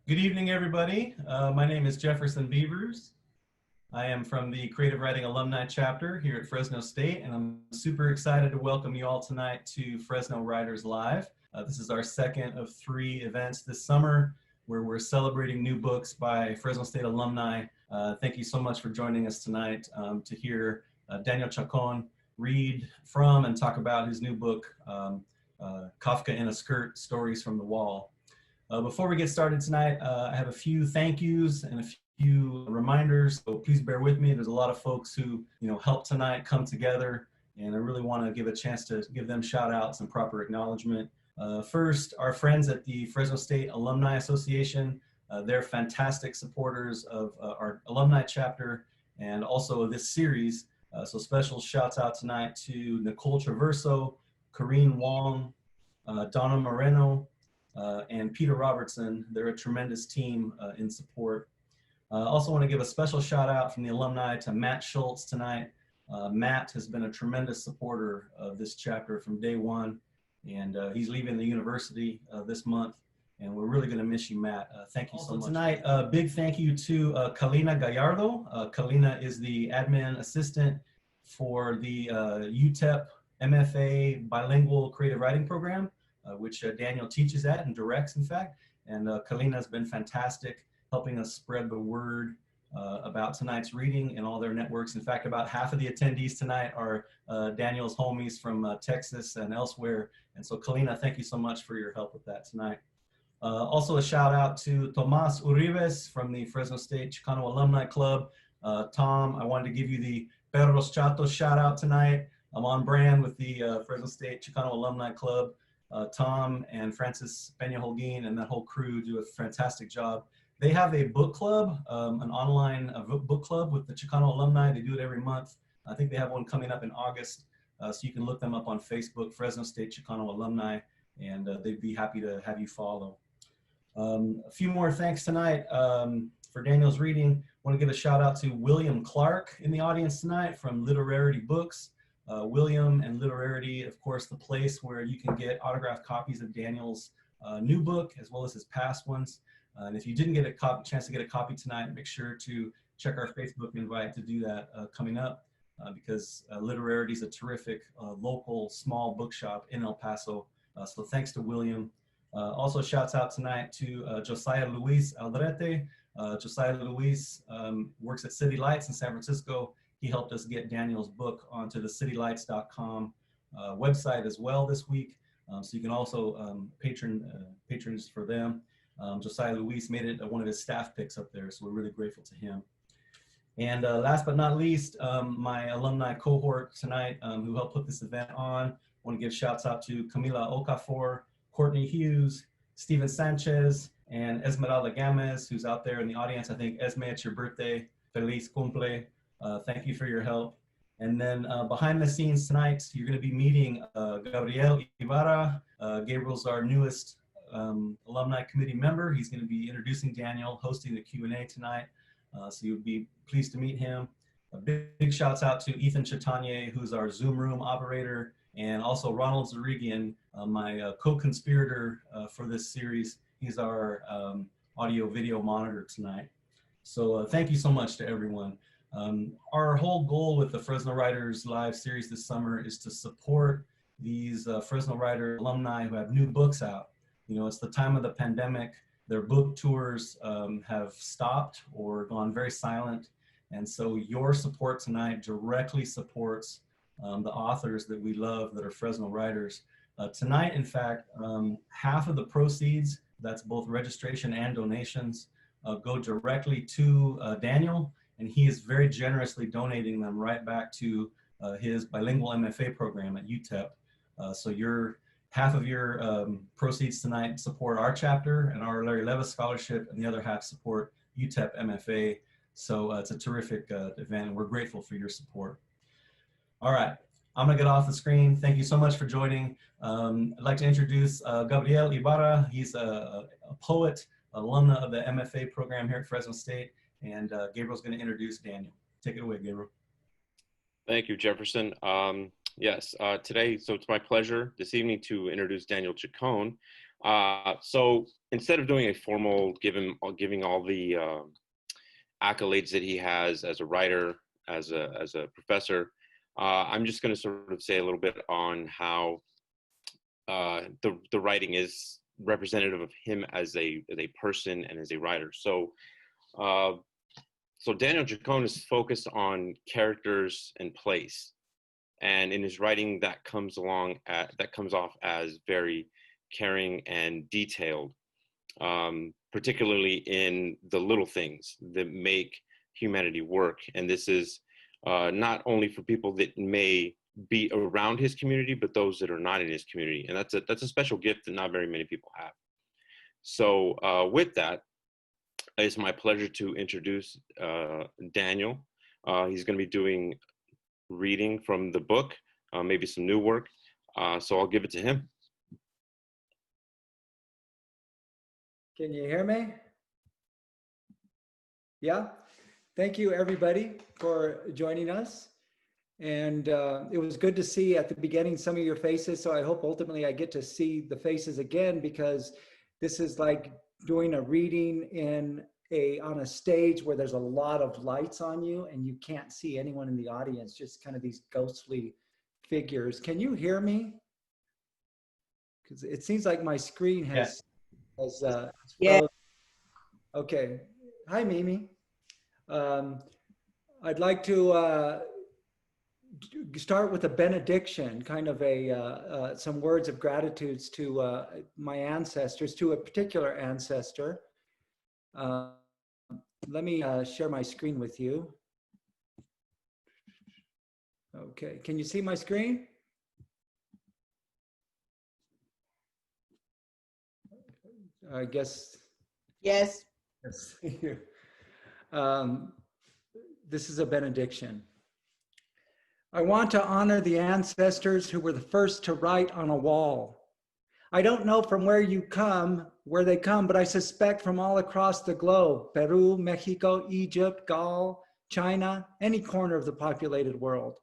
Good evening, everybody. My name is Jefferson Beavers. I am from the Creative Writing Alumni chapter here at Fresno State, and I'm super excited to welcome you all tonight to Fresno Writers Live. This is our second of three events this summer where we're celebrating new books by Fresno State alumni. Thank you so much for joining us tonight to hear Daniel Chacón read from and talk about his new book, Kafka in a Skirt, Stories from the Wall. Before we get started tonight, I have a few thank yous and a few reminders, so please bear with me. There's a lot of folks who helped tonight come together, and I really want to give a chance to give them shout outs and proper acknowledgement. First, our friends at the Fresno State Alumni Association. They're fantastic supporters of our alumni chapter and also this series. So special shouts out tonight to Nicole Traverso, Corrine Wong, Donna Moreno, and Peter Robertson. They're a tremendous team in support. Also want to give a special shout out from the alumni to Matt Schultz tonight. Matt has been a tremendous supporter of this chapter from day one, and he's leaving the university this month, and we're really going to miss you, Matt. Thank you so much. Tonight, a big thank you to Kalina Gallardo. Kalina is the admin assistant for the UTEP MFA Bilingual Creative Writing Program, which Daniel teaches at and directs, in fact. And Kalina has been fantastic, helping us spread the word about tonight's reading and all their networks. In fact, about half of the attendees tonight are Daniel's homies from Texas and elsewhere. And so Kalina, thank you so much for your help with that tonight. Also a shout out to Tomas Uribes from the Fresno State Chicano Alumni Club. Tom, I wanted to give you the Perros Chatos shout out tonight. I'm on brand with the Fresno State Chicano Alumni Club. Tom and Francis Peña-Holguin and that whole crew do a fantastic job. They have a book club, an online book club with the Chicano alumni. They do it every month. I think they have one coming up in August. So you can look them up on Facebook, Fresno State Chicano Alumni, and they'd be happy to have you follow. A few more thanks tonight for Daniel's reading. I want to give a shout out to William Clark in the audience tonight from Literarity Books. William and Literarity, of course, the place where you can get autographed copies of Daniel's new book as well as his past ones. And if you didn't get a chance to get a copy tonight, make sure to check our Facebook invite to do that coming up because Literarity is a terrific local small bookshop in El Paso. So thanks to William. Also shouts out tonight to Josiah Luis Aldrete. Josiah Luis works at City Lights in San Francisco. He helped us get Daniel's book onto the citylights.com website as well this week. So you can also patrons for them. Josiah Luis made it one of his staff picks up there, so we're really grateful to him. And last but not least, my alumni cohort tonight who helped put this event on. I want to give shouts out to Camila Okafor, Courtney Hughes, Steven Sanchez, and Esmeralda Gamez, who's out there in the audience. I think, Esme, it's your birthday. Feliz cumple. Thank you for your help. And then behind the scenes tonight, you're going to be meeting Gabriel Ibarra. Gabriel's our newest alumni committee member. He's going to be introducing Daniel, hosting the Q&A tonight. So you'll be pleased to meet him. A big shouts out to Ethan Chatanier, who's our Zoom room operator, and also Ronald Zarigian, my co-conspirator for this series. He's our audio video monitor tonight. So thank you so much to everyone. Our whole goal with the Fresno Writers Live series this summer is to support these Fresno Writer alumni who have new books out. You know, it's the time of the pandemic. Their book tours have stopped or gone very silent. And so your support tonight directly supports the authors that we love that are Fresno Writers. Tonight, in fact, half of the proceeds, that's both registration and donations, go directly to Daniel. And he is very generously donating them right back to his bilingual MFA program at UTEP. So half of your proceeds tonight support our chapter and our Larry Levis Scholarship, and the other half support UTEP MFA. So it's a terrific event, and we're grateful for your support. All right, I'm gonna get off the screen. Thank you so much for joining. I'd like to introduce Gabriel Ibarra. He's a poet, alumna of the MFA program here at Fresno State. And Gabriel's going to introduce Daniel. Take it away, Gabriel. Thank you, Jefferson. Yes, today, so it's my pleasure this evening to introduce Daniel Chacón. So instead of doing a formal giving all the accolades that he has as a writer, as a professor, I'm just going to sort of say a little bit on how the writing is representative of him as a person and as a writer. So Daniel Chacón is focused on characters and place, and in his writing that comes off as very caring and detailed, particularly in the little things that make humanity work. And this is not only for people that may be around his community, but those that are not in his community. And that's a special gift that not very many people have. So with that, it's my pleasure to introduce Daniel. He's going to be doing reading from the book, maybe some new work. So I'll give it to him. Can you hear me? Yeah. Thank you, everybody, for joining us. And it was good to see at the beginning some of your faces. So I hope ultimately I get to see the faces again, because this is like doing a reading on a stage where there's a lot of lights on you and you can't see anyone in the audience, just kind of these ghostly figures. Can you hear me? Because it seems like my screen has Yeah. Okay. Hi, Mimi. I'd like to start with a benediction, kind of some words of gratitude to my ancestors, to a particular ancestor. Let me share my screen with you. Okay, can you see my screen? I guess. Yes. Yes. This is a benediction. I want to honor the ancestors who were the first to write on a wall. I don't know from where they come, but I suspect from all across the globe: Peru, Mexico, Egypt, Gaul, China, any corner of the populated world.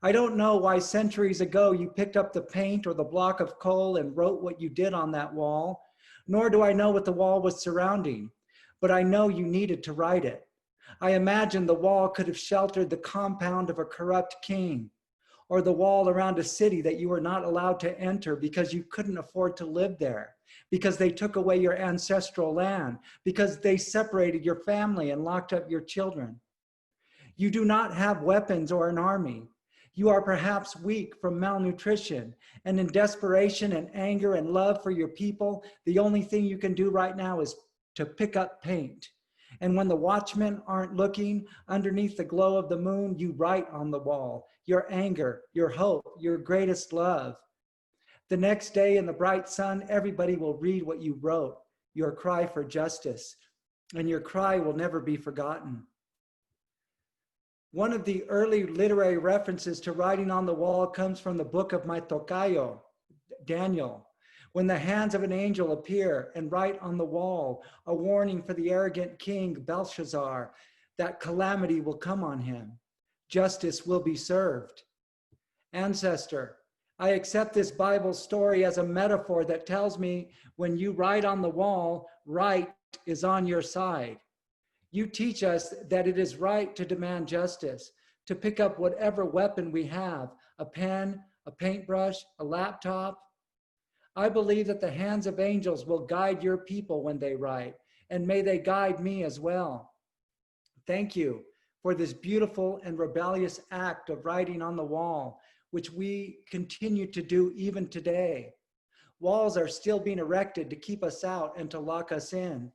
I don't know why centuries ago you picked up the paint or the block of coal and wrote what you did on that wall, nor do I know what the wall was surrounding, but I know you needed to write it. I imagine the wall could have sheltered the compound of a corrupt king, or the wall around a city that you were not allowed to enter because you couldn't afford to live there, because they took away your ancestral land, because they separated your family and locked up your children. You do not have weapons or an army. You are perhaps weak from malnutrition, and in desperation and anger and love for your people, the only thing you can do right now is to pick up paint. And when the watchmen aren't looking, underneath the glow of the moon, you write on the wall your anger, your hope, your greatest love. The next day in the bright sun, everybody will read what you wrote, your cry for justice, and your cry will never be forgotten. One of the early literary references to writing on the wall comes from the book of my tocayo, Daniel. When the hands of an angel appear and write on the wall a warning for the arrogant king Belshazzar, that calamity will come on him. Justice will be served. Ancestor, I accept this Bible story as a metaphor that tells me when you write on the wall, right is on your side. You teach us that it is right to demand justice, to pick up whatever weapon we have, a pen, a paintbrush, a laptop. I believe that the hands of angels will guide your people when they write, and may they guide me as well. Thank you for this beautiful and rebellious act of writing on the wall, which we continue to do even today. Walls are still being erected to keep us out and to lock us in.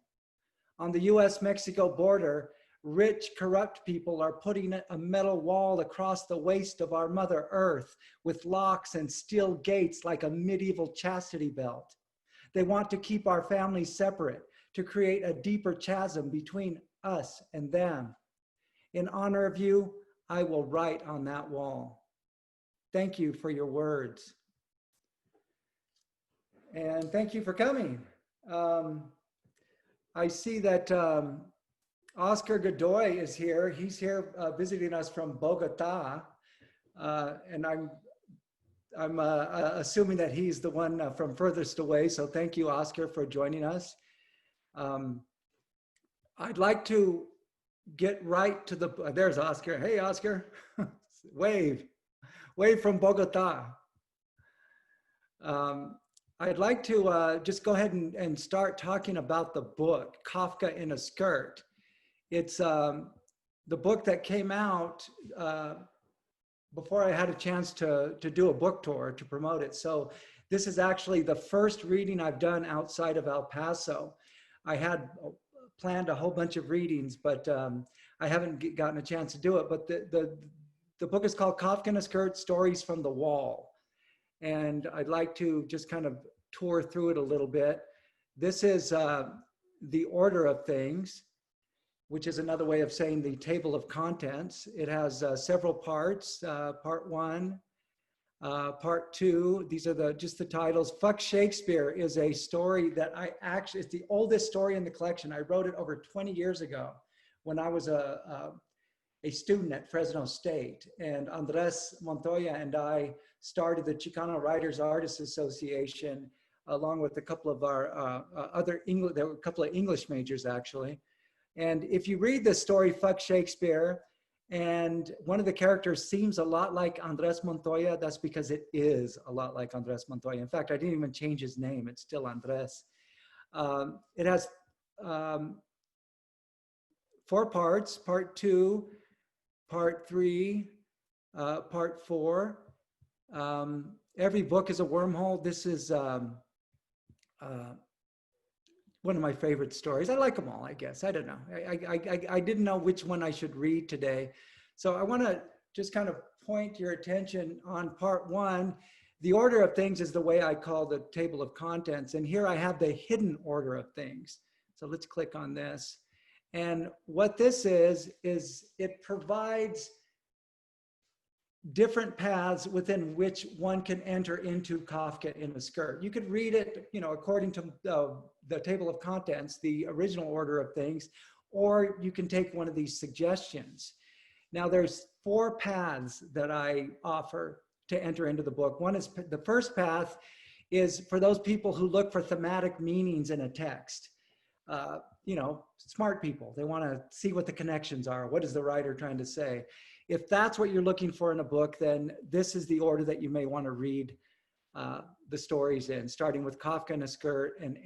On the US-Mexico border, rich, corrupt people are putting a metal wall across the waist of our Mother Earth with locks and steel gates like a medieval chastity belt. They want to keep our families separate, to create a deeper chasm between us and them. In honor of you, I will write on that wall. Thank you for your words. And thank you for coming. I see that Oscar Godoy is here. He's here visiting us from Bogota. And I'm assuming that he's the one from furthest away. So thank you, Oscar, for joining us. I'd like to get right to the, there's Oscar. Hey, Oscar, wave from Bogota. I'd like to just go ahead and start talking about the book, Kafka in a Skirt. It's the book that came out before I had a chance to do a book tour to promote it. So this is actually the first reading I've done outside of El Paso. I had planned a whole bunch of readings, but I haven't gotten a chance to do it. But the book is called Kafka in a Skirt, Stories from the Wall. And I'd like to just kind of tour through it a little bit. This is the order of things, which is another way of saying the table of contents. It has several parts, part 1, part 2. These are just the titles. Fuck Shakespeare is a story that it's the oldest story in the collection. I wrote it over 20 years ago when I was a student at Fresno State. And Andres Montoya and I started the Chicano Writers Artists Association along with a couple of our there were a couple of English majors actually. And if you read the story, Fuck Shakespeare, and one of the characters seems a lot like Andres Montoya, that's because it is a lot like Andres Montoya. In fact, I didn't even change his name. It's still Andres. It has 4 parts, part 2, part 3, part 4. Every book is a wormhole. This is one of my favorite stories. I like them all, I guess. I don't know. I didn't know which one I should read today. So I want to just kind of point your attention on part 1. The order of things is the way I call the table of contents. And here I have the hidden order of things. So let's click on this. And what this is it provides different paths within which one can enter into Kafka in a Skirt. You could read it, according to the table of contents, the original order of things, or you can take one of these suggestions. Now there's 4 paths that I offer to enter into the book. One is, the first path is for those people who look for thematic meanings in a text. Smart people, they want to see what the connections are. What is the writer trying to say? If that's what you're looking for in a book, then this is the order that you may want to read the stories in, starting with Kafka in a Skirt and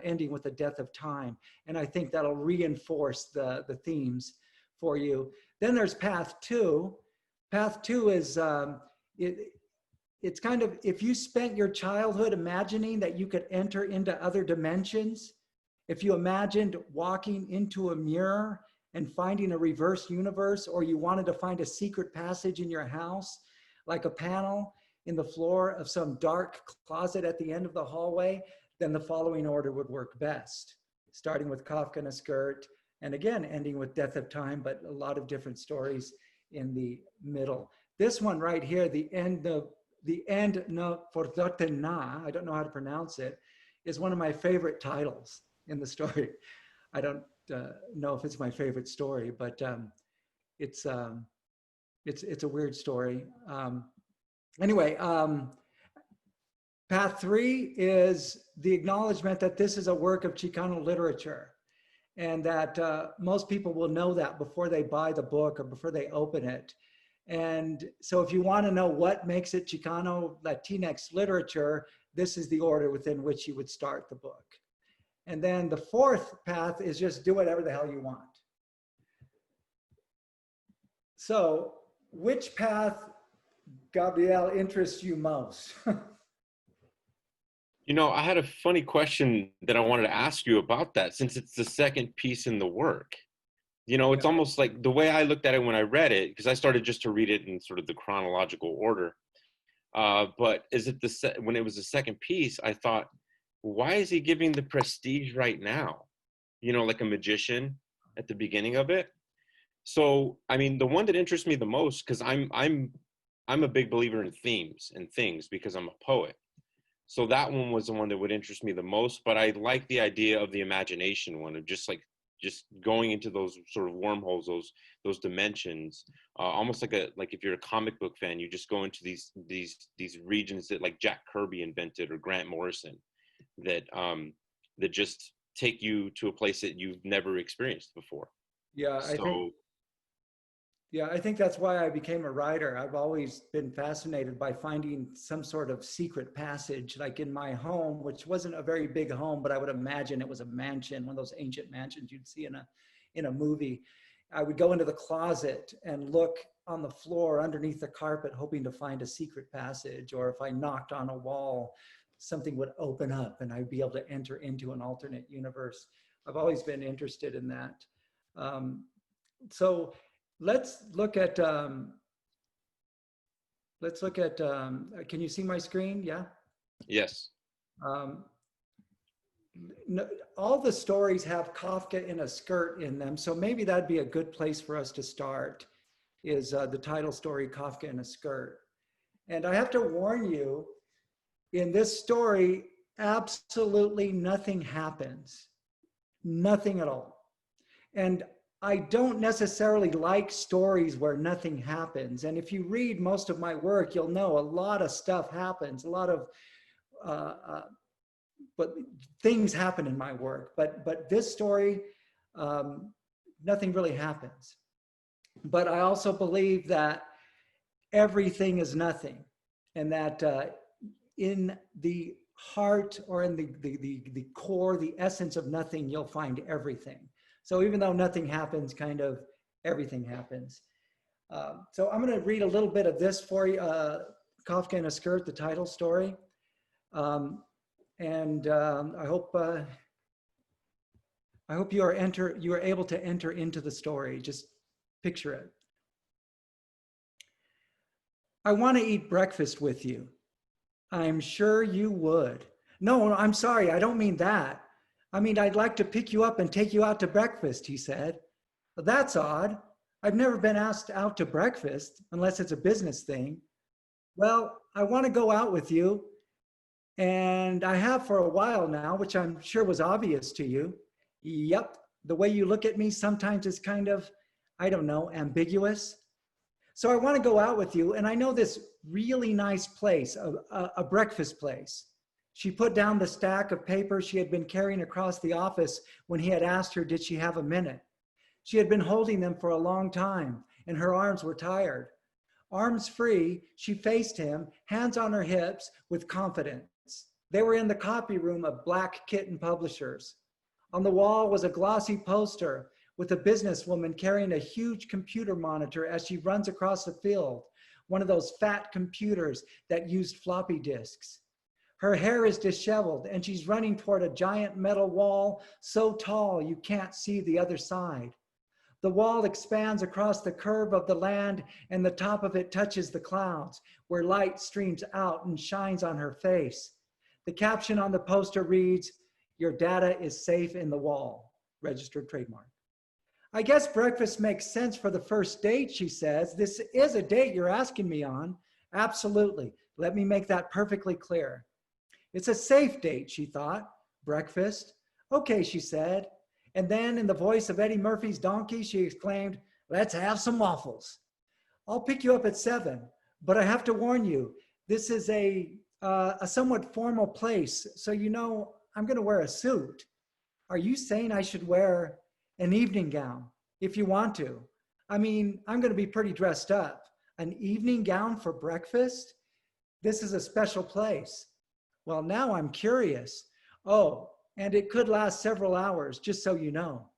ending with the death of time. And I think that'll reinforce the themes for you. Then there's path 2. Path 2 is, it's kind of, if you spent your childhood imagining that you could enter into other dimensions, if you imagined walking into a mirror and finding a reverse universe, or you wanted to find a secret passage in your house, like a panel in the floor of some dark closet at the end of the hallway, then the following order would work best. Starting with Kafka in a Skirt, and again, ending with Death of Time, but a lot of different stories in the middle. This one right here, the end no forzote na, I don't know how to pronounce it, is one of my favorite titles in the story. I don't know if it's my favorite story, but it's a weird story. Anyway, path 3 is the acknowledgement that this is a work of Chicano literature, and that most people will know that before they buy the book or before they open it. And so if you want to know what makes it Chicano Latinx literature, this is the order within which you would start the book. And then the 4th path is just do whatever the hell you want. So which path, Gabriel, interests you most? I had a funny question that I wanted to ask you about that, since it's the second piece in the work. It's almost like the way I looked at it when I read it, because I started just to read it in sort of the chronological order. But when it was the second piece, I thought, why is he giving the prestige right now? Like a magician at the beginning of it. So, I mean, the one that interests me the most, because I'm a big believer in themes and things because I'm a poet. So that one was the one that would interest me the most, but I like the idea of the imagination one, of just like just going into those sort of wormholes, those dimensions, almost like if you're a comic book fan, you just go into these regions that like Jack Kirby invented or Grant Morrison, that just take you to a place that you've never experienced before. Yeah, I think that's why I became a writer. I've always been fascinated by finding some sort of secret passage, like in my home, which wasn't a very big home, but I would imagine it was a mansion, one of those ancient mansions you'd see in a movie. I would go into the closet and look on the floor underneath the carpet, hoping to find a secret passage, or if I knocked on a wall, something would open up and I'd be able to enter into an alternate universe. I've always been interested in that. So let's look at, can you see my screen? Yeah? Yes. No, all the stories have Kafka in a skirt in them. So maybe that'd be a good place for us to start, is the title story, Kafka in a Skirt. And I have to warn you, in this story, absolutely nothing happens. Nothing at all. And I don't necessarily like stories where nothing happens. And if you read most of my work, you'll know a lot of stuff happens, a lot of but things happen in my work. But this story, nothing really happens. But I also believe that everything is nothing, and that in the heart, or in the core, the essence of nothing, you'll find everything. So even though nothing happens, kind of everything happens. So I'm going to read a little bit of this for you, Kafka in a Skirt, the title story. I hope you are able to enter into the story. Just picture it. I want to eat breakfast with you. I'm sure you would. No, I'm sorry, I don't mean that. I mean, I'd like to pick you up and take you out to breakfast, he said. That's odd. I've never been asked out to breakfast unless it's a business thing. Well, I want to go out with you, and I have for a while now, which I'm sure was obvious to you. Yep, the way you look at me sometimes is kind of, I don't know, ambiguous. So I want to go out with you, and I know this really nice place, a breakfast place. She put down the stack of papers she had been carrying across the office when he had asked her, did she have a minute? She had been holding them for a long time, and her arms were tired. Arms free, she faced him, hands on her hips, with confidence. They were in the copy room of Black Kitten Publishers. On the wall was a glossy poster with a businesswoman carrying a huge computer monitor as she runs across the field, one of those fat computers that used floppy disks. Her hair is disheveled, and she's running toward a giant metal wall so tall you can't see the other side. The wall expands across the curve of the land, and the top of it touches the clouds, where light streams out and shines on her face. The caption on the poster reads, "Your data is safe in the wall, registered trademark." I guess breakfast makes sense for the first date, she says. This is a date you're asking me on. Absolutely. Let me make that perfectly clear. It's a safe date, she thought. Breakfast. Okay, she said. And then in the voice of Eddie Murphy's Donkey, she exclaimed, let's have some waffles. I'll pick you up at 7, but I have to warn you, this is a somewhat formal place. So, you know, I'm going to wear a suit. Are you saying I should wear an evening gown if you want to? I mean, I'm going to be pretty dressed up. An evening gown for breakfast? This is a special place. Well, now I'm curious. Oh, and it could last several hours, just so you know.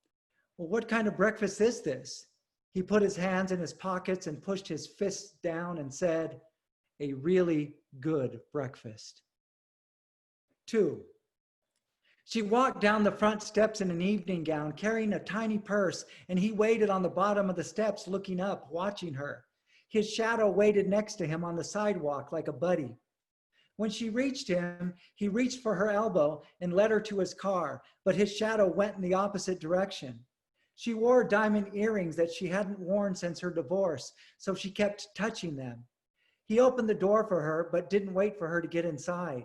Well, what kind of breakfast is this? He put his hands in his pockets and pushed his fists down and said, a really good breakfast. 2. She walked down the front steps in an evening gown, carrying a tiny purse, and he waited on the bottom of the steps, looking up, watching her. His shadow waited next to him on the sidewalk like a buddy. When she reached him, he reached for her elbow and led her to his car, but his shadow went in the opposite direction. She wore diamond earrings that she hadn't worn since her divorce, so she kept touching them. He opened the door for her, but didn't wait for her to get inside.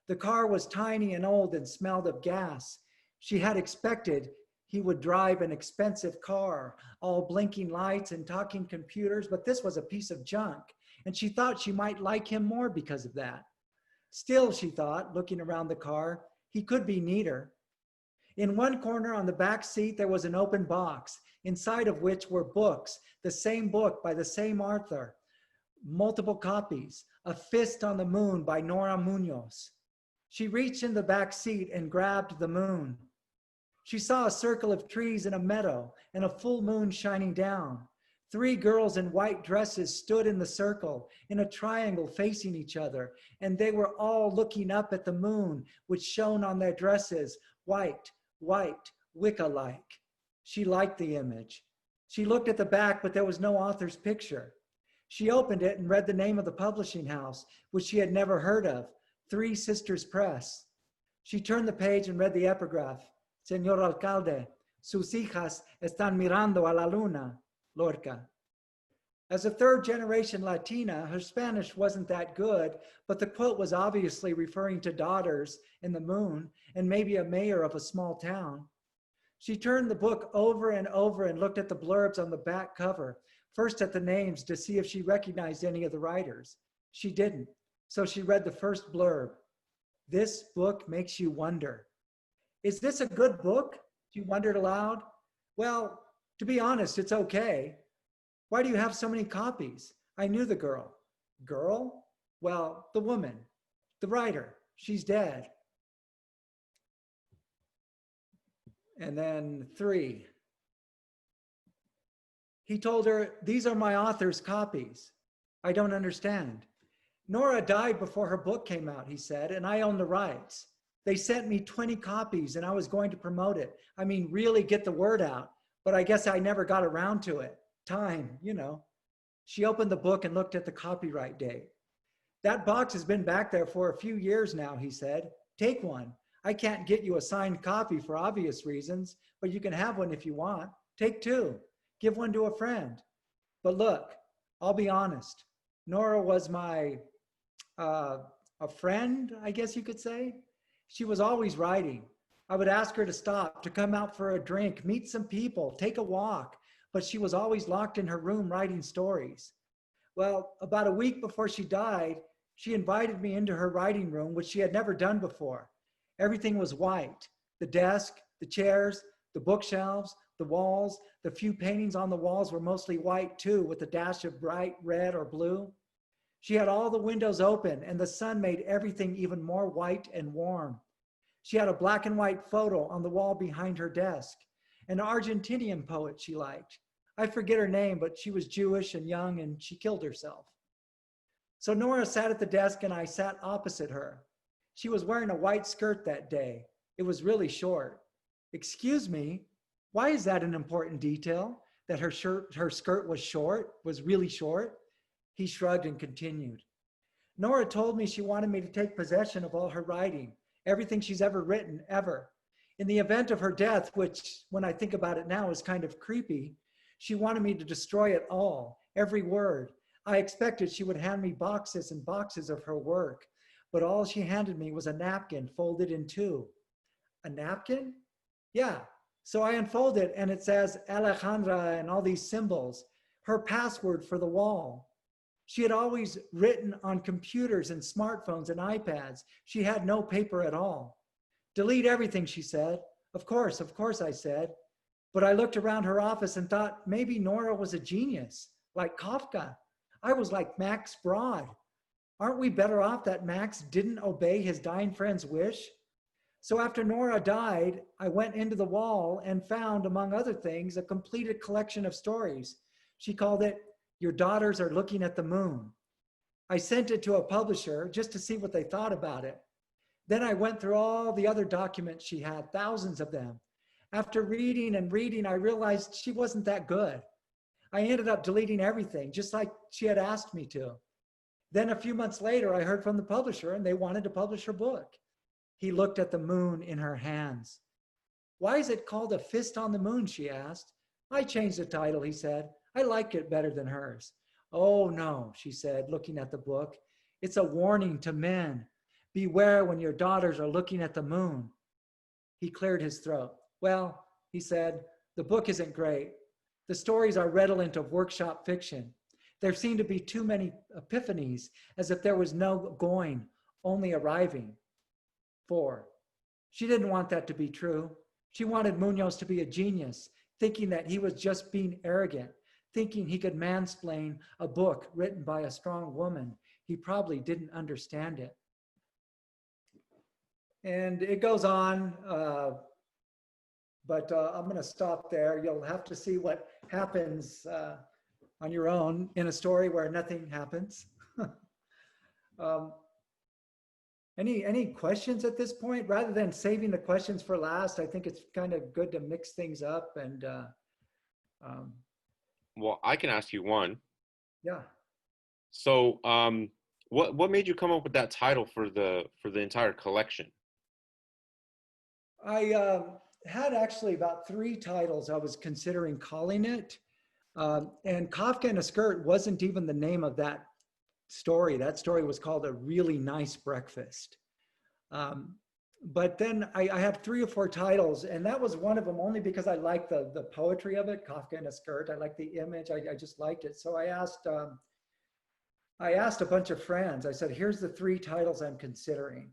The car was tiny and old and smelled of gas. She had expected He would drive an expensive car, all blinking lights and talking computers, but this was a piece of junk, and she thought she might like him more because of that. Still, she thought, looking around the car, he could be neater. In one corner on the back seat, there was an open box, inside of which were books, the same book by the same author, multiple copies, A Fist on the Moon by Nora Munoz. She reached in the back seat and grabbed the moon. She saw a circle of trees in a meadow and a full moon shining down. 3 girls in white dresses stood in the circle in a triangle facing each other, and they were all looking up at the moon, which shone on their dresses, white, Wicca-like. She liked the image. She looked at the back, but there was no author's picture. She opened it and read the name of the publishing house, which she had never heard of, Three Sisters Press. She turned the page and read the epigraph. Señor Alcalde, sus hijas están mirando a la luna, Lorca. As a third-generation Latina, her Spanish wasn't that good, but the quote was obviously referring to daughters in the moon and maybe a mayor of a small town. She turned the book over and over and looked at the blurbs on the back cover, first at the names to see if she recognized any of the writers. She didn't, so she read the first blurb. This book makes you wonder. Is this a good book? She wondered aloud. Well, to be honest, it's okay. Why do you have so many copies? I knew the girl. Girl? Well, the woman, the writer. She's dead. And then 3. He told her, these are my author's copies. I don't understand. Nora died before her book came out, he said, and I own the rights. They sent me 20 copies and I was going to promote it. I mean, really get the word out, but I guess I never got around to it. Time, you know. She opened the book and looked at the copyright date. That box has been back there for a few years now, he said. Take one. I can't get you a signed copy for obvious reasons, but you can have one if you want. Take 2. Give one to a friend. But look, I'll be honest. Nora was my, a friend, I guess you could say. She was always writing. I would ask her to stop, to come out for a drink, meet some people, take a walk, but she was always locked in her room writing stories. Well, about a week before she died, she invited me into her writing room, which she had never done before. Everything was white. The desk, the chairs, the bookshelves, the walls, the few paintings on the walls were mostly white too, with a dash of bright red or blue. She had all the windows open and the sun made everything even more white and warm. She had a black and white photo on the wall behind her desk, an Argentinian poet she liked. I forget her name, but she was Jewish and young and she killed herself. So Nora sat at the desk and I sat opposite her. She was wearing a white skirt that day. It was really short. Excuse me, why is that an important detail? That her skirt was short, was really short? He shrugged and continued. Nora told me she wanted me to take possession of all her writing, everything she's ever written, ever. In the event of her death, which when I think about it now is kind of creepy, she wanted me to destroy it all, every word. I expected she would hand me boxes and boxes of her work, but all she handed me was a napkin folded in 2. A napkin? Yeah. So I unfold it and it says Alejandra and all these symbols, her password for the wall. She had always written on computers and smartphones and iPads. She had no paper at all. Delete everything, she said. Of course, I said. But I looked around her office and thought maybe Nora was a genius, like Kafka. I was like Max Brod. Aren't we better off that Max didn't obey his dying friend's wish? So after Nora died, I went into the wall and found, among other things, a completed collection of stories. She called it, Your Daughters Are Looking at the Moon. I sent it to a publisher just to see what they thought about it. Then I went through all the other documents she had, thousands of them. After reading and reading, I realized she wasn't that good. I ended up deleting everything, just like she had asked me to. Then a few months later, I heard from the publisher and they wanted to publish her book. He looked at the moon in her hands. Why is it called A Fist on the Moon, she asked. I changed the title, he said. I like it better than hers. Oh no, she said, looking at the book. It's a warning to men. Beware when your daughters are looking at the moon. He cleared his throat. Well, He said, the book isn't great. The stories are redolent of workshop fiction. There seem to be too many epiphanies, as if there was no going, only arriving. 4. She didn't want that to be true. She wanted Munoz to be a genius, thinking that he was just being arrogant, thinking he could mansplain a book written by a strong woman. He probably didn't understand it. And it goes on, but I'm going to stop there. You'll have to see what happens on your own in a story where nothing happens. Any questions at this point? Rather than saving the questions for last, I think it's kind of good to mix things up. And Well, I can ask you one. yeah. So, what made you come up with that title for the entire collection? I had actually about 3 titles I was considering calling it. And Kafka in a Skirt wasn't even the name of that story. That story was called A Really Nice Breakfast. But then I have 3 or 4 titles, and that was one of them only because I liked the poetry of it, Kafka in a Skirt. I liked the image. I just liked it. So I asked a bunch of friends. I said, here's the 3 titles I'm considering.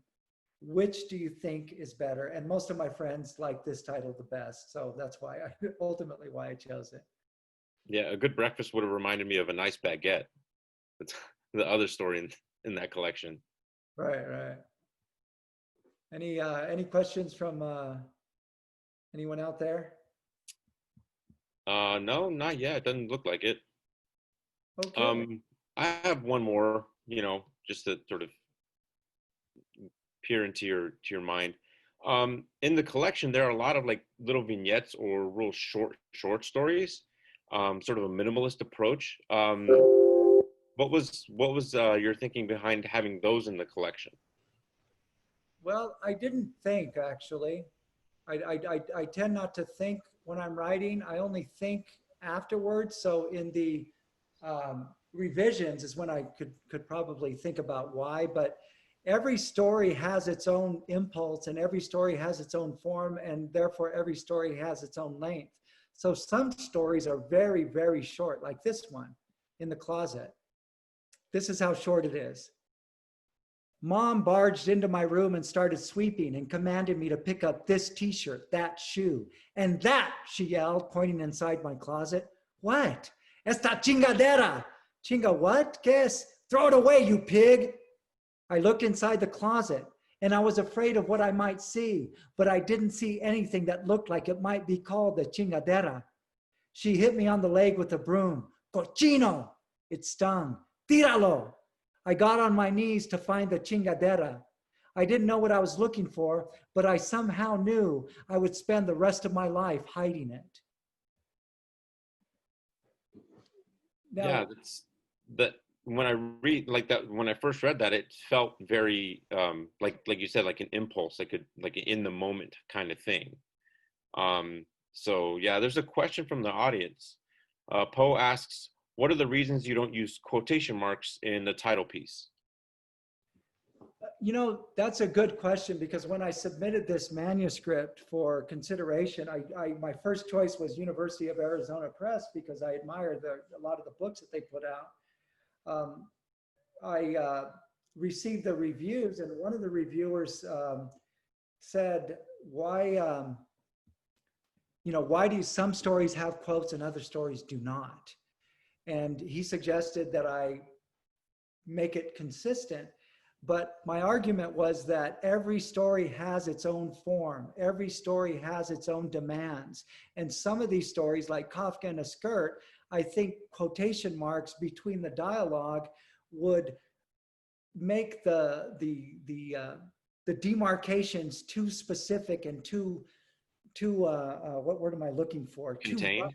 Which do you think is better? And most of my friends like this title the best. So that's why ultimately why I chose it. Yeah, A Good Breakfast would have reminded me of A Nice Baguette. That's the other story in that collection. Right. Any questions from anyone out there? No, not yet. It doesn't look like it. Okay. I have one more, just to sort of peer into your mind. In the collection, there are a lot of like little vignettes or real short stories, sort of a minimalist approach. What was your thinking behind having those in the collection? Well, I didn't think actually. I tend not to think when I'm writing. I only think afterwards. So in the revisions is when I could probably think about why. But every story has its own impulse, and every story has its own form, and therefore every story has its own length. So some stories are very, very short, like this one in the closet. This is how short it is. Mom barged into my room and started sweeping and commanded me to pick up this t-shirt, that shoe, and that, she yelled, pointing inside my closet. What? Esta chingadera. Chinga what? Guess. Throw it away, you pig. I looked inside the closet and I was afraid of what I might see, but I didn't see anything that looked like it might be called the chingadera. She hit me on the leg with a broom. Cochino. It stung. Tíralo. I got on my knees to find the chingadera. I didn't know what I was looking for, but I somehow knew I would spend the rest of my life hiding it. Now, Yeah, that when I read like that, when I first read that, it felt very like you said, like an impulse, like an in the moment kind of thing. So yeah, there's a question from the audience. Poe asks, what are the reasons you don't use quotation marks in the title piece? That's a good question, because when I submitted this manuscript for consideration, my first choice was University of Arizona Press, because I admired a lot of the books that they put out. I received the reviews, and one of the reviewers said, why do some stories have quotes and other stories do not? And he suggested that I make it consistent. But my argument was that every story has its own form. Every story has its own demands. And some of these stories, like Kafka in a Skirt, I think quotation marks between the dialogue would make the demarcations too specific and too what word am I looking for? Contained.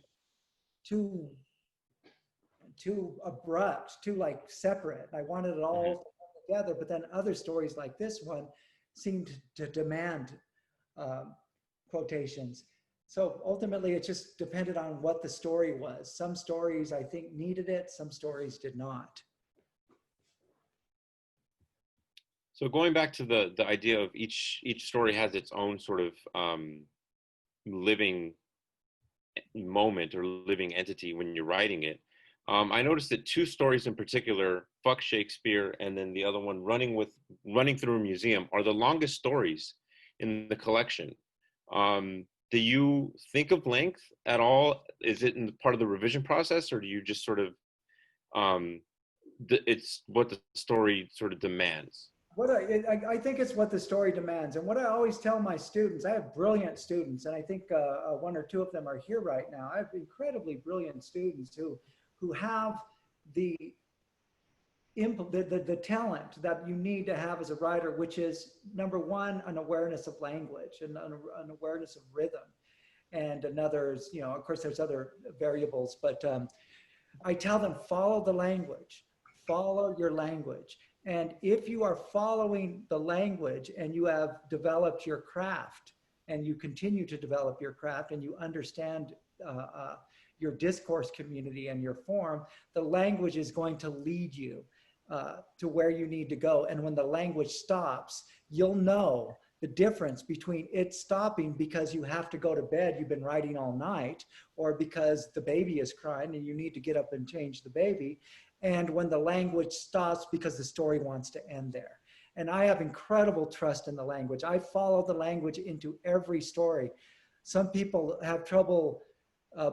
Too abrupt, too like separate. I wanted it all together, but then other stories like this one seemed to demand quotations. So ultimately it just depended on what the story was. Some stories I think needed it, some stories did not. So going back to the idea of each story has its own sort of living moment or living entity when you're writing it. I noticed that two stories in particular, Fuck Shakespeare, and then the other one, Running Through a Museum, are the longest stories in the collection. Do you think of length at all? Is it in part of the revision process, or do you just sort of, it's what the story sort of demands? What I think it's what the story demands. And what I always tell my students, I have brilliant students, and I think one or two of them are here right now. I have incredibly brilliant students who have the talent that you need to have as a writer, which is number one, an awareness of language and an awareness of rhythm. And another, you know, of course, there's other variables, but I tell them, follow the language, follow your language. And if you are following the language and you have developed your craft and you continue to develop your craft and you understand your discourse community and your form, the language is going to lead you to where you need to go. And when the language stops, you'll know the difference between it stopping because you have to go to bed, you've been writing all night, or because the baby is crying and you need to get up and change the baby. And when the language stops because the story wants to end there. And I have incredible trust in the language. I follow the language into every story. Some people have trouble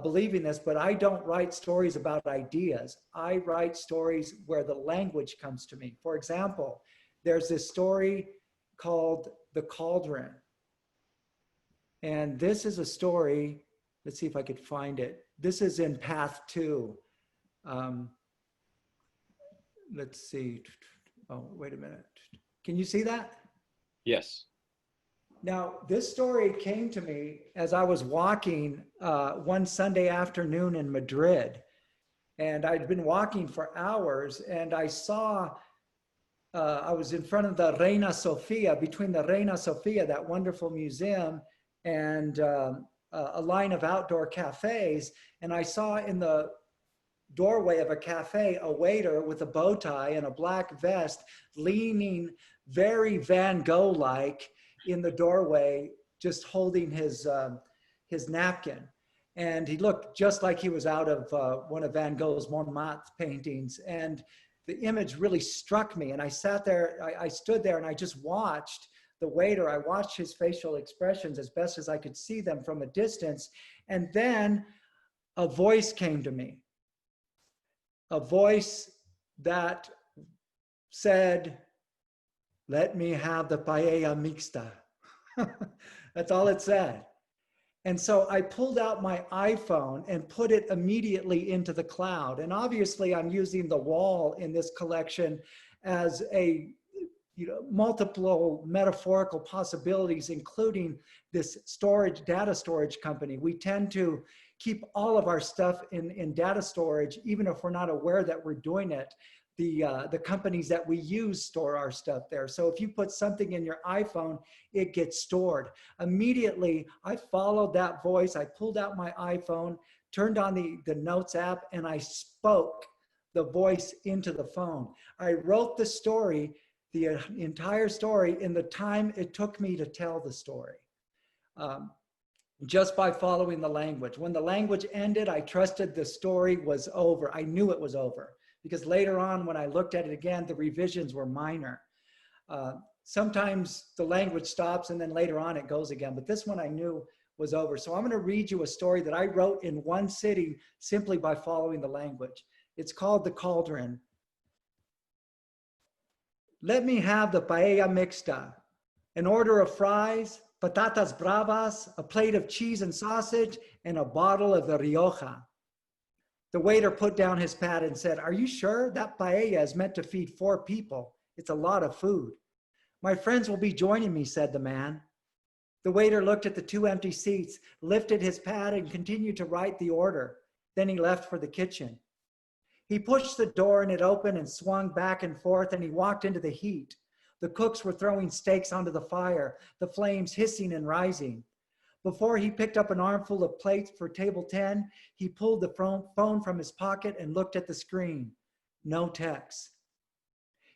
believing this, but I don't write stories about ideas. I write stories where the language comes to me. For example, there's this story called The Cauldron. And this is a story, let's see if I could find it. This is in Path 2. Let's see. Oh, wait a minute. Can you see that? Yes. Now, this story came to me as I was walking one Sunday afternoon in Madrid. And I'd been walking for hours, and I saw, I was in front of the Reina Sofia, between the Reina Sofia, that wonderful museum, and a line of outdoor cafes. And I saw in the doorway of a cafe a waiter with a bow tie and a black vest leaning very Van Gogh-like in the doorway, just holding his napkin. And he looked just like he was out of one of Van Gogh's Montmartre paintings. And the image really struck me. And I sat there, I stood there and I just watched the waiter. I watched his facial expressions as best as I could see them from a distance. And then a voice came to me. A voice that said, "Let me have the paella mixta." That's all it said. And so I pulled out my iPhone and put it immediately into the cloud. And obviously I'm using the wall in this collection as a, you know, multiple metaphorical possibilities, including this data storage company. We tend to keep all of our stuff in data storage, even if we're not aware that we're doing it. The companies that we use store our stuff there. So if you put something in your iPhone, it gets stored. Immediately, I followed that voice. I pulled out my iPhone, turned on the Notes app, and I spoke the voice into the phone. I wrote the story, the entire story, in the time it took me to tell the story. Just by following the language. When the language ended, I trusted the story was over. I knew it was over. Because later on, when I looked at it again, the revisions were minor. Sometimes the language stops and then later on it goes again, but this one I knew was over. So I'm gonna read you a story that I wrote in one sitting simply by following the language. It's called The Cauldron. Let me have the paella mixta, an order of fries, patatas bravas, a plate of cheese and sausage, and a bottle of the Rioja. The waiter put down his pad and said, "Are you sure? That paella is meant to feed 4 people. It's a lot of food." "My friends will be joining me," said the man. The waiter looked at the 2 empty seats, lifted his pad and continued to write the order. Then he left for the kitchen. He pushed the door and it opened and swung back and forth, and he walked into the heat. The cooks were throwing steaks onto the fire, the flames hissing and rising. Before he picked up an armful of plates for table 10, he pulled the phone from his pocket and looked at the screen. No text.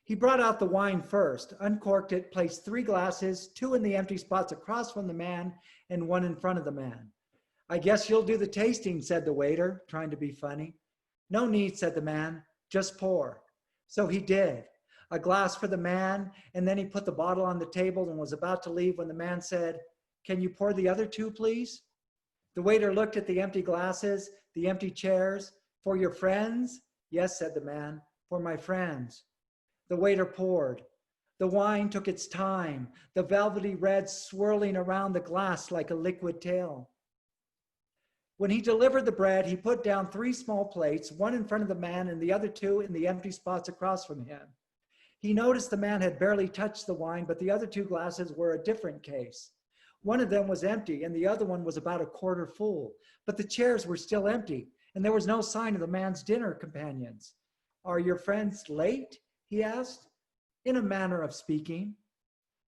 He brought out the wine first, uncorked it, placed 3 glasses, 2 in the empty spots across from the man and 1 in front of the man. I guess you'll do the tasting, said the waiter, trying to be funny. No need, said the man, just pour. So he did. A glass for the man, and then he put the bottle on the table and was about to leave when the man said, can you pour the other two, please? The waiter looked at the empty glasses, the empty chairs. For your friends? Yes, said the man, for my friends. The waiter poured. The wine took its time, the velvety red swirling around the glass like a liquid tail. When he delivered the bread, he put down 3 small plates, one in front of the man and the other 2 in the empty spots across from him. He noticed the man had barely touched the wine, but the other 2 glasses were a different case. One of them was empty and the other one was about a quarter full, but the chairs were still empty and there was no sign of the man's dinner companions. Are your friends late? He asked, in a manner of speaking.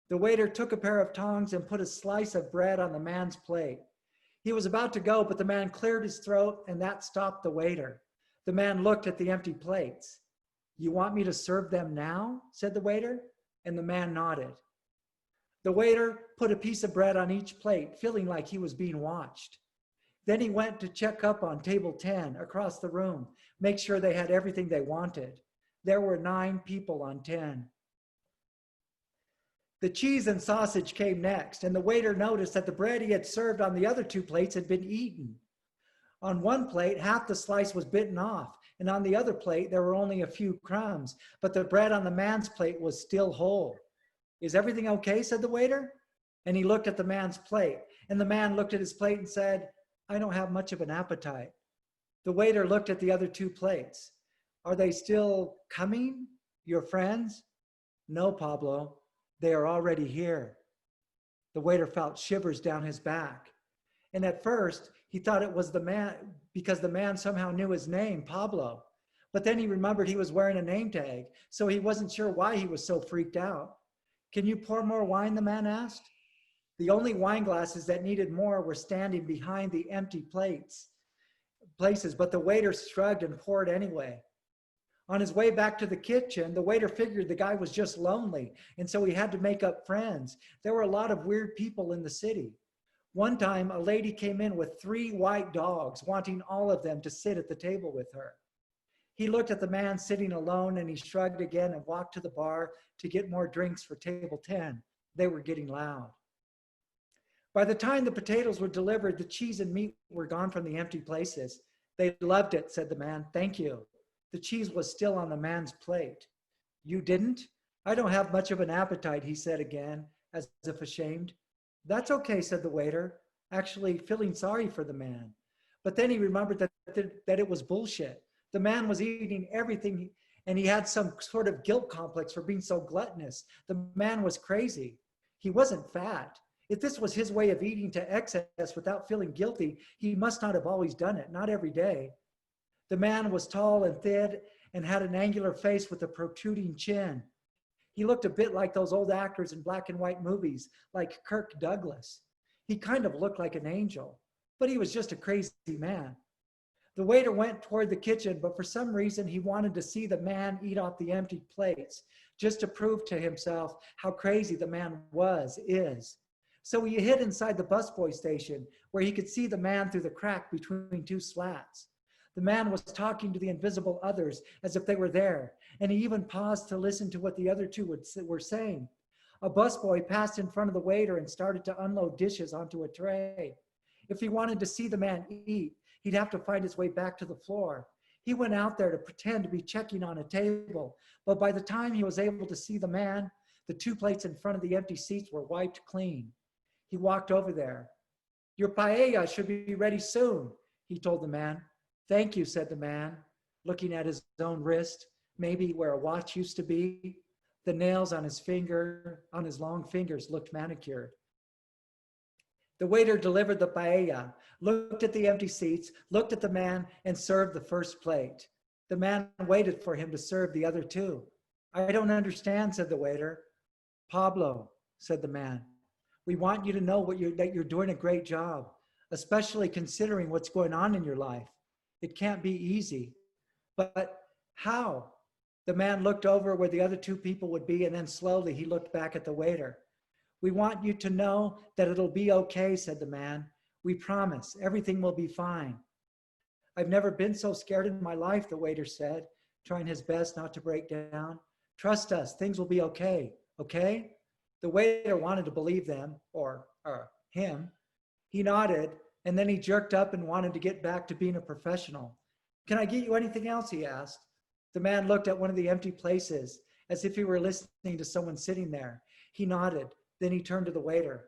The waiter took a pair of tongs and put a slice of bread on the man's plate. He was about to go, but the man cleared his throat and that stopped the waiter. The man looked at the empty plates. You want me to serve them now? Said the waiter, and the man nodded. The waiter put a piece of bread on each plate, feeling like he was being watched. Then he went to check up on table 10 across the room, make sure they had everything they wanted. There were 9 people on 10. The cheese and sausage came next, and the waiter noticed that the bread he had served on the other 2 plates had been eaten. On one plate, half the slice was bitten off, and on the other plate, there were only a few crumbs, but the bread on the man's plate was still whole. Is everything okay? Said the waiter. And he looked at the man's plate, and the man looked at his plate and said, I don't have much of an appetite. The waiter looked at the other 2 plates. Are they still coming, your friends? No, Pablo, they are already here. The waiter felt shivers down his back. And at first, he thought it was the man because the man somehow knew his name, Pablo. But then he remembered he was wearing a name tag, so he wasn't sure why he was so freaked out. Can you pour more wine? The man asked. The only wine glasses that needed more were standing behind the empty places, but the waiter shrugged and poured anyway. On his way back to the kitchen, the waiter figured the guy was just lonely, and so he had to make up friends. There were a lot of weird people in the city. One time, a lady came in with 3 white dogs, wanting all of them to sit at the table with her. He looked at the man sitting alone, and he shrugged again and walked to the bar to get more drinks for table 10. They were getting loud. By the time the potatoes were delivered, the cheese and meat were gone from the empty places. They loved it, said the man. Thank you. The cheese was still on the man's plate. You didn't? I don't have much of an appetite, he said again, as if ashamed. That's okay, said the waiter, actually feeling sorry for the man. But then he remembered that it was bullshit. The man was eating everything, and he had some sort of guilt complex for being so gluttonous. The man was crazy. He wasn't fat. If this was his way of eating to excess without feeling guilty, he must not have always done it, not every day. The man was tall and thin and had an angular face with a protruding chin. He looked a bit like those old actors in black and white movies, like Kirk Douglas. He kind of looked like an angel, but he was just a crazy man. The waiter went toward the kitchen, but for some reason he wanted to see the man eat off the empty plates, just to prove to himself how crazy the man is. So he hid inside the busboy station where he could see the man through the crack between 2 slats. The man was talking to the invisible others as if they were there, and he even paused to listen to what the other 2 were saying. A busboy passed in front of the waiter and started to unload dishes onto a tray. If he wanted to see the man eat, he'd have to find his way back to the floor. He went out there to pretend to be checking on a table, but by the time he was able to see the man, the 2 plates in front of the empty seats were wiped clean. He walked over there. Your paella should be ready soon, he told the man. Thank you, said the man, looking at his own wrist, maybe where a watch used to be. The nails on his long fingers looked manicured. The waiter delivered the paella, looked at the empty seats, looked at the man, and served the first plate. The man waited for him to serve the other 2. I don't understand, said the waiter. Pablo, said the man, we want you to know that you're doing a great job, especially considering what's going on in your life. It can't be easy. But how? The man looked over where the other 2 people would be, and then slowly he looked back at the waiter. We want you to know that it'll be okay, said the man. We promise everything will be fine. I've never been so scared in my life, the waiter said, trying his best not to break down. Trust us, things will be okay, okay? The waiter wanted to believe them, or him. He nodded, and then he jerked up and wanted to get back to being a professional. Can I get you anything else, he asked. The man looked at one of the empty places, as if he were listening to someone sitting there. He nodded, then he turned to the waiter.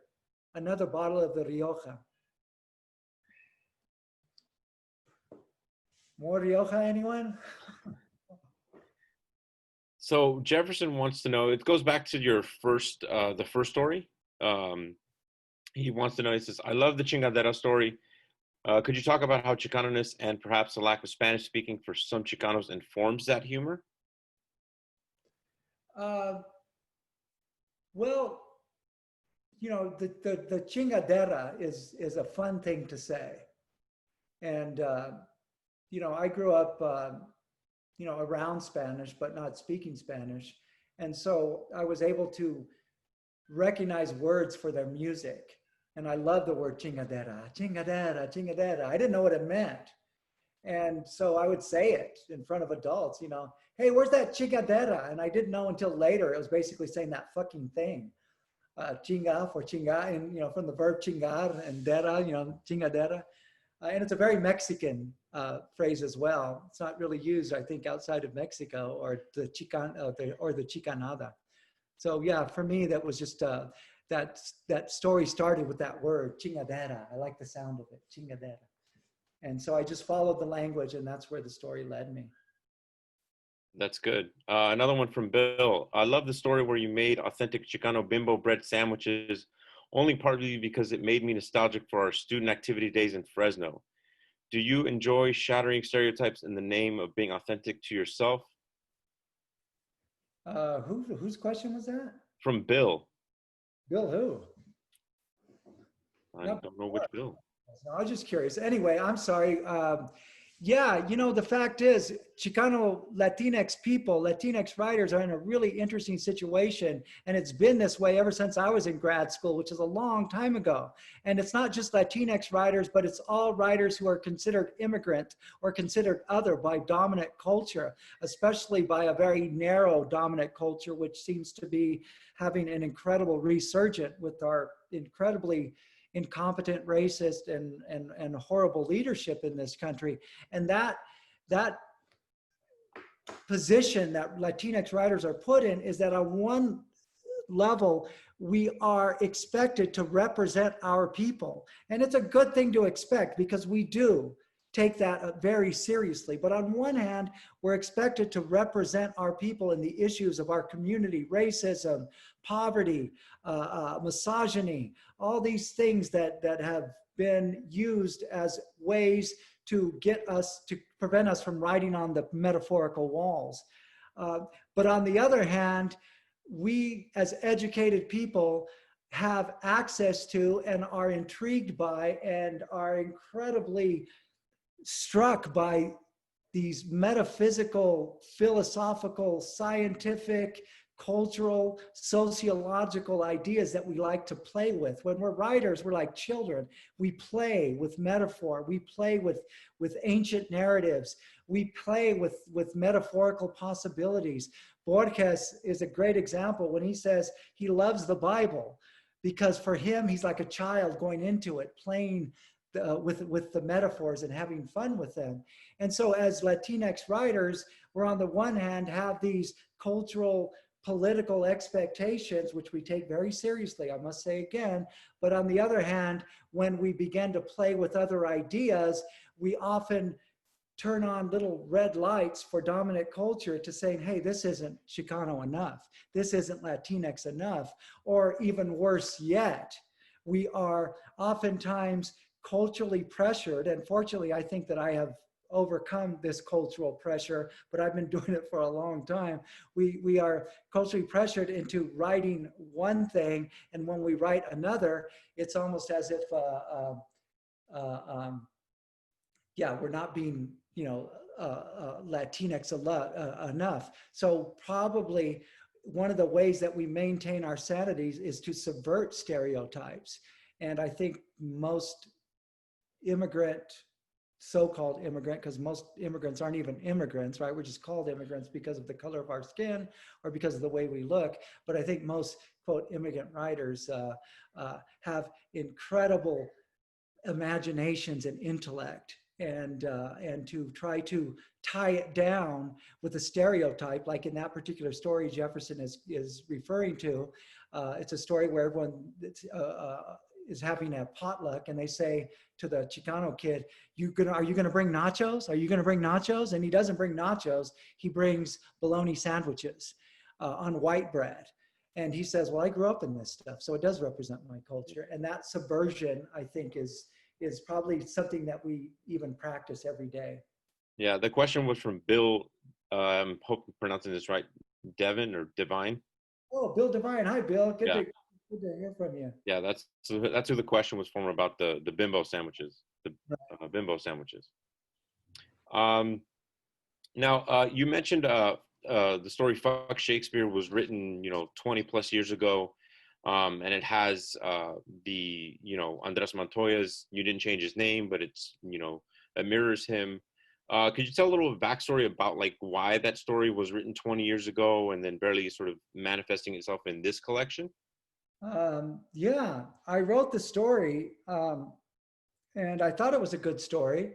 Another bottle of the Rioja. More Rioja, anyone? So Jefferson wants to know, it goes back to your first, the first story. He wants to know, he says, I love the Chingadera story. Could you talk about how Chicano-ness and perhaps the lack of Spanish speaking for some Chicanos informs that humor? Well, you know, the Chingadera is a fun thing to say. And, you know, I grew up, you know, around Spanish, but not speaking Spanish. And so I was able to recognize words for their music. And I love the word chingadera, chingadera, chingadera. I didn't know what it meant. And so I would say it in front of adults, you know, hey, where's that chingadera? And I didn't know until later, it was basically saying that fucking thing. Chinga for chinga, and, you know, from the verb chingar and dera, you know, chingadera. And it's a very Mexican phrase as well. It's not really used, I think, outside of Mexico or the chicanada. So yeah, for me, that was just that story started with that word, chingadera. I like the sound of it, chingadera. And so I just followed the language, and that's where the story led me. That's good. Another one from Bill. I love the story where you made authentic Chicano bimbo bread sandwiches, only partly because it made me nostalgic for our student activity days in Fresno. Do you enjoy shattering stereotypes in the name of being authentic to yourself? Whose question was that? From Bill. Bill who? I don't know which Bill. No, I was just curious. Anyway, I'm sorry. Yeah, you know, the fact is, Chicano Latinx people, Latinx writers are in a really interesting situation. And it's been this way ever since I was in grad school, which is a long time ago. And it's not just Latinx writers, but it's all writers who are considered immigrant or considered other by dominant culture, especially by a very narrow dominant culture, which seems to be having an incredible resurgence with our incredibly incompetent, racist, and horrible leadership in this country. And that position that Latinx writers are put in is that on one level, we are expected to represent our people. And it's a good thing to expect because we do take that very seriously. But on one hand, we're expected to represent our people in the issues of our community, racism, poverty, misogyny, all these things that have been used as ways to get us, to prevent us from writing on the metaphorical walls. But on the other hand, we as educated people have access to and are intrigued by and are incredibly struck by these metaphysical, philosophical, scientific, cultural, sociological ideas that we like to play with. When we're writers, we're like children. We play with metaphor. We play with ancient narratives. We play with metaphorical possibilities. Borges is a great example when he says he loves the Bible because for him, he's like a child going into it, playing with the metaphors and having fun with them. And so as Latinx writers, we're on the one hand have these cultural, political expectations, which we take very seriously, I must say again, but on the other hand, when we begin to play with other ideas, we often turn on little red lights for dominant culture to saying, hey, this isn't Chicano enough. This isn't Latinx enough. Or even worse yet, we are oftentimes culturally pressured. And fortunately, I think that I have overcome this cultural pressure, but I've been doing it for a long time. We are culturally pressured into writing one thing, and when we write another, it's almost as if, yeah, we're not being, you know, Latinx enough. So probably one of the ways that we maintain our sanity is to subvert stereotypes. And I think most immigrant, so-called immigrant, because most immigrants aren't even immigrants, right? We're just called immigrants because of the color of our skin or because of the way we look. But I think most, quote, immigrant writers have incredible imaginations and intellect, and to try to tie it down with a stereotype, like in that particular story Jefferson is referring to. It's a story where everyone is having a potluck, and they say to the Chicano kid, are you gonna bring nachos? Are you gonna bring nachos? And he doesn't bring nachos. He brings bologna sandwiches on white bread. And he says, well, I grew up in this stuff, so it does represent my culture. And that subversion, I think, is probably something that we even practice every day. Yeah, the question was from Bill, I hope I'm pronouncing this right, Devin or Divine. Oh, Bill Devine. Hi, Bill. Good Yeah. to hear from you. Yeah, that's who the question was from, about the bimbo sandwiches, the bimbo sandwiches. Now, you mentioned the story Fuck Shakespeare was written, 20 plus years ago. And it has Andres Montoya's, you didn't change his name, but it's, it mirrors him. Could you tell a little backstory about like why that story was written 20 years ago and then barely sort of manifesting itself in this collection? Yeah, I wrote the story and I thought it was a good story.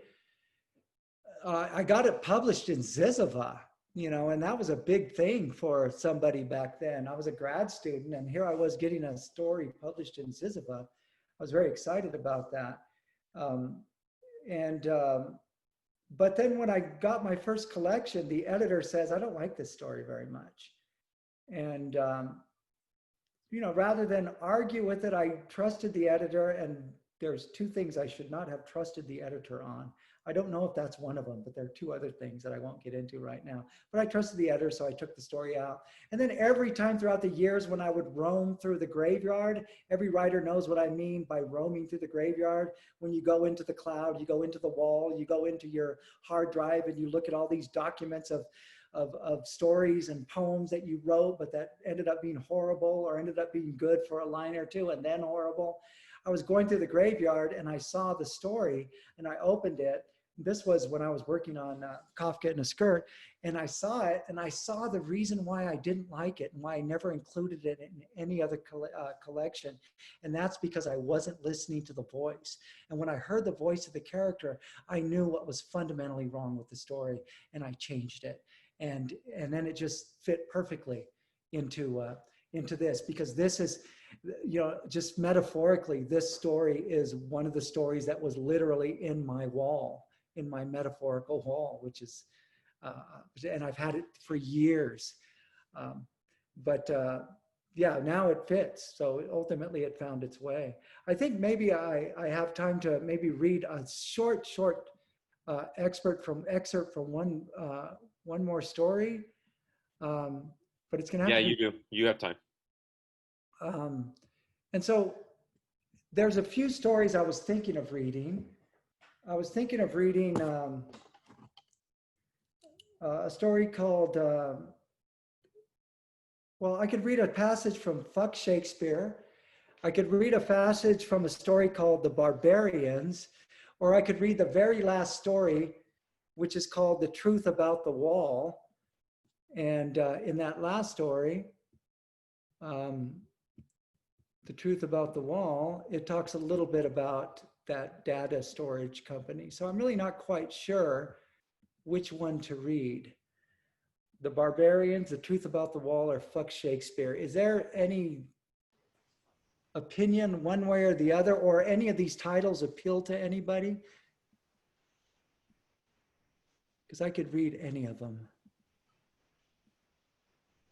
I got it published in Zizova, and that was a big thing for somebody back then. I was a grad student, and here I was getting a story published in Zizova. I was very excited about that. But then when I got my first collection, the editor says, I don't like this story very much. And, rather than argue with it, I trusted the editor, and there's two things I should not have trusted the editor on. I don't know if that's one of them, but there are two other things that I won't get into right now. But I trusted the editor, so I took the story out. And then every time throughout the years when I would roam through the graveyard, every writer knows what I mean by roaming through the graveyard. When you go into the cloud, you go into the wall, you go into your hard drive, and you look at all these documents of stories and poems that you wrote, but that ended up being horrible or ended up being good for a line or two and then horrible. I was going through the graveyard and I saw the story and I opened it. This was when I was working on Kafka in a Skirt, and I saw it and I saw the reason why I didn't like it and why I never included it in any other collection. And that's because I wasn't listening to the voice. And when I heard the voice of the character, I knew what was fundamentally wrong with the story, and I changed it. And then it just fit perfectly into this, because this is, just metaphorically, this story is one of the stories that was literally in my wall, in my metaphorical wall, which is, and I've had it for years. Yeah, now it fits. So ultimately it found its way. I think maybe I have time to maybe read a short excerpt from one more story. But it's gonna have to be, you do. You have time. And so there's a few stories I was thinking of reading. I was thinking of reading a story called, well, I could read a passage from Fuck Shakespeare. I could read a passage from a story called The Barbarians, or I could read the very last story, which is called The Truth About the Wall. And in that last story, The Truth About the Wall, it talks a little bit about that data storage company. So I'm really not quite sure which one to read. The Barbarians, The Truth About the Wall, or Fuck Shakespeare. Is there any opinion one way or the other, or any of these titles appeal to anybody? Because I could read any of them.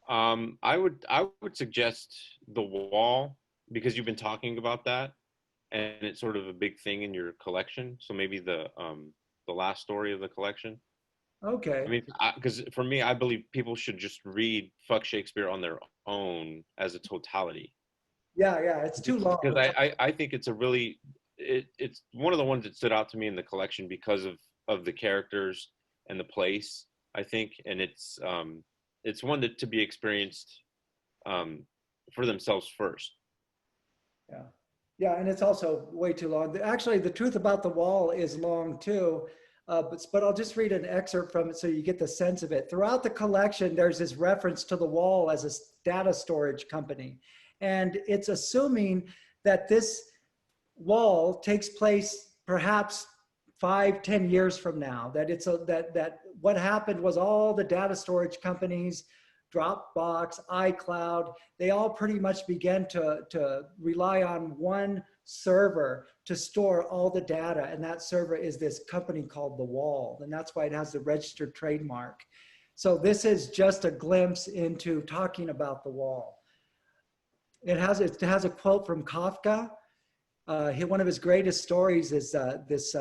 I would suggest The Wall, because you've been talking about that, and it's sort of a big thing in your collection. So maybe the last story of the collection. Okay. I mean, because for me, I believe people should just read Fuck Shakespeare on their own as a totality. Yeah, it's too long. Because I think it's it's one of the ones that stood out to me in the collection because of the characters and the place, I think, and it's one to be experienced for themselves first. Yeah. Yeah, and it's also way too long. Actually, the truth about the wall is long too, but I'll just read an excerpt from it so you get the sense of it. Throughout the collection, there's this reference to the wall as a data storage company. And it's assuming that this wall takes place perhaps 5-10 years from now, that that what happened was all the data storage companies, Dropbox, iCloud, they all pretty much began to rely on one server to store all the data. And that server is this company called The Wall. And that's why it has the registered trademark. So this is just a glimpse into talking about the wall. It has a quote from Kafka. One of his greatest stories is this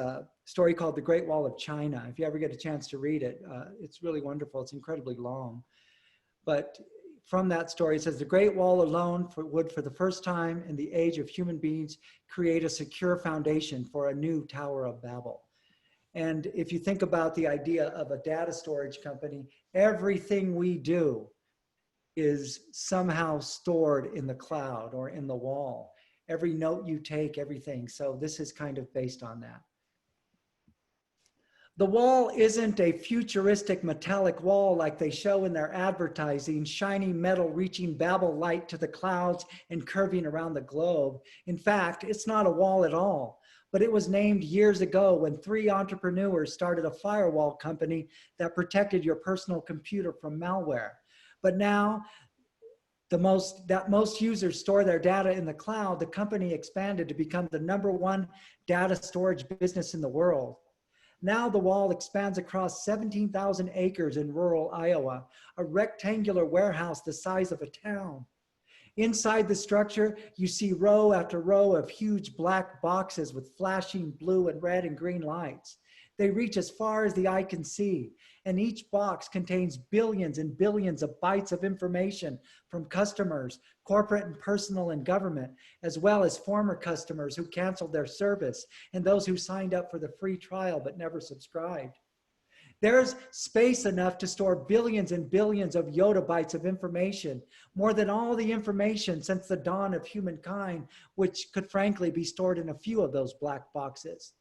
story called The Great Wall of China. If you ever get a chance to read it, it's really wonderful. It's incredibly long. But from that story, it says, the Great Wall alone would, for the first time in the age of human beings, create a secure foundation for a new Tower of Babel. And if you think about the idea of a data storage company, everything we do is somehow stored in the cloud or in the wall. Every note you take, everything. So this is kind of based on that. The wall isn't a futuristic metallic wall like they show in their advertising, shiny metal reaching Babel light to the clouds and curving around the globe. In fact, it's not a wall at all, but it was named years ago when 3 entrepreneurs started a firewall company that protected your personal computer from malware. But now, most users store their data in the cloud, the company expanded to become the #1 data storage business in the world. Now the wall expands across 17,000 acres in rural Iowa, a rectangular warehouse the size of a town. Inside the structure, you see row after row of huge black boxes with flashing blue and red and green lights. They reach as far as the eye can see, and each box contains billions and billions of bytes of information from customers, corporate and personal and government, as well as former customers who canceled their service and those who signed up for the free trial but never subscribed. There's space enough to store billions and billions of yottabytes of information, more than all the information since the dawn of humankind, which could frankly be stored in a few of those black boxes.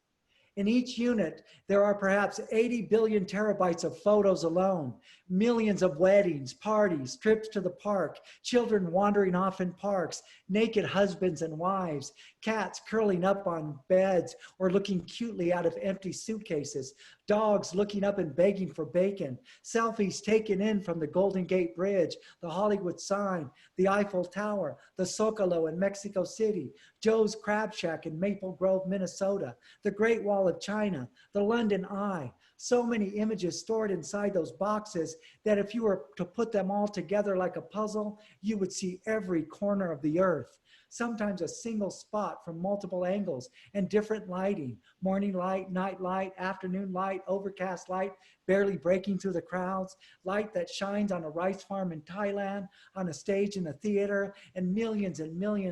In each unit, there are perhaps 80 billion terabytes of photos alone, millions of weddings, parties, trips to the park, children wandering off in parks, naked husbands and wives, cats curling up on beds or looking cutely out of empty suitcases, dogs looking up and begging for bacon, selfies taken in from the Golden Gate Bridge, the Hollywood sign, the Eiffel Tower, the Zocalo in Mexico City, Joe's Crab Shack in Maple Grove, Minnesota, the Great Wall of China, the London Eye. So many images stored inside those boxes that if you were to put them all together like a puzzle, you would see every corner of the earth. Sometimes a single spot from multiple angles and different lighting, morning light, night light, afternoon light, overcast light, barely breaking through the crowds, light that shines on a rice farm in Thailand, on a stage in a theater, and millions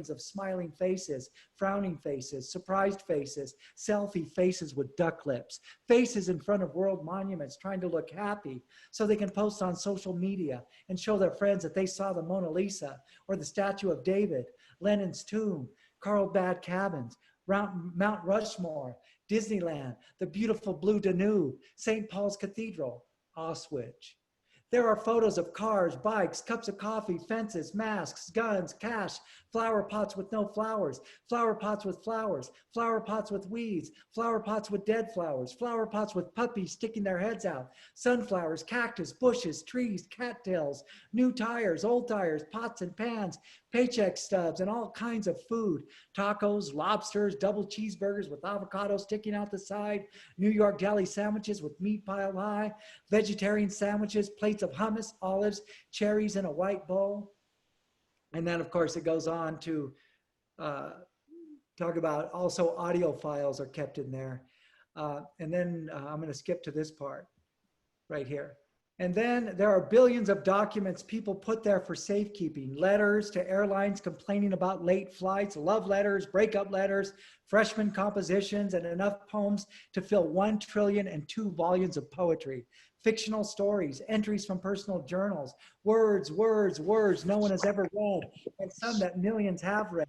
of smiling faces, frowning faces, surprised faces, selfie faces with duck lips, faces in front of world monuments trying to look happy so they can post on social media and show their friends that they saw the Mona Lisa or the Statue of David, Lenin's tomb, Carlsbad cabins, Mount Rushmore, Disneyland, the beautiful blue Danube, St. Paul's Cathedral, Auschwitz. There are photos of cars, bikes, cups of coffee, fences, masks, guns, cash, flower pots with no flowers, flower pots with flowers, flower pots with weeds, flower pots with dead flowers, flower pots with puppies sticking their heads out, sunflowers, cactus, bushes, trees, cattails, new tires, old tires, pots and pans, paycheck stubs, and all kinds of food, tacos, lobsters, double cheeseburgers with avocado sticking out the side, New York deli sandwiches with meat piled high, vegetarian sandwiches, plates of hummus, olives, cherries in a white bowl. And then, of course, it goes on to talk about also audio files are kept in there. And then I'm going to skip to this part right here. And then there are billions of documents people put there for safekeeping, letters to airlines complaining about late flights, love letters, breakup letters, freshman compositions, and enough poems to fill 1 trillion and 2 volumes of poetry, fictional stories, entries from personal journals, words no one has ever read, and some that millions have read.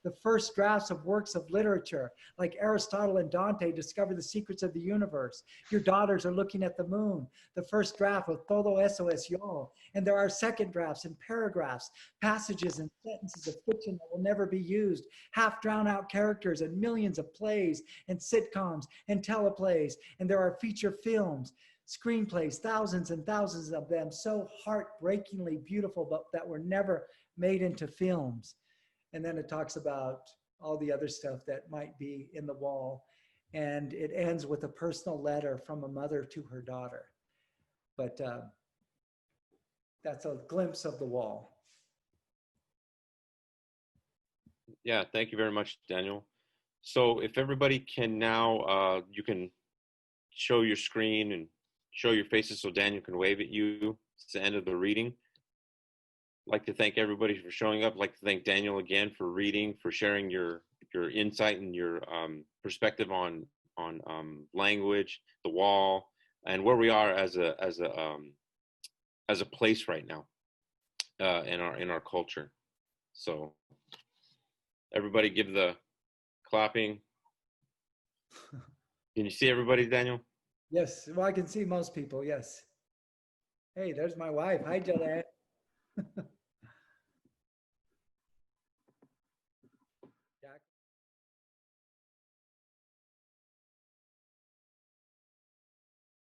The first drafts of works of literature, like Aristotle and Dante, discover the secrets of the universe. Your daughters are looking at the moon. The first draft of Todo Eso Es Yo. And there are second drafts and paragraphs, passages and sentences of fiction that will never be used, half drowned out characters and millions of plays and sitcoms and teleplays. And there are feature films, screenplays, thousands and thousands of them, so heartbreakingly beautiful, but that were never made into films. And then it talks about all the other stuff that might be in the wall. And it ends with a personal letter from a mother to her daughter. But that's a glimpse of the wall. Yeah, thank you very much, Daniel. So if everybody can now, you can show your screen and show your faces so Daniel can wave at you. It's the end of the reading. I'd like to thank everybody for showing up. I'd like to thank Daniel again for reading, for sharing your insight and your perspective on language, the wall, and where we are as a place right now in our culture. So everybody give the clapping. Can you see everybody, Daniel? Yes, well, I can see most people, yes. Hey, there's my wife. Hi, Jolene.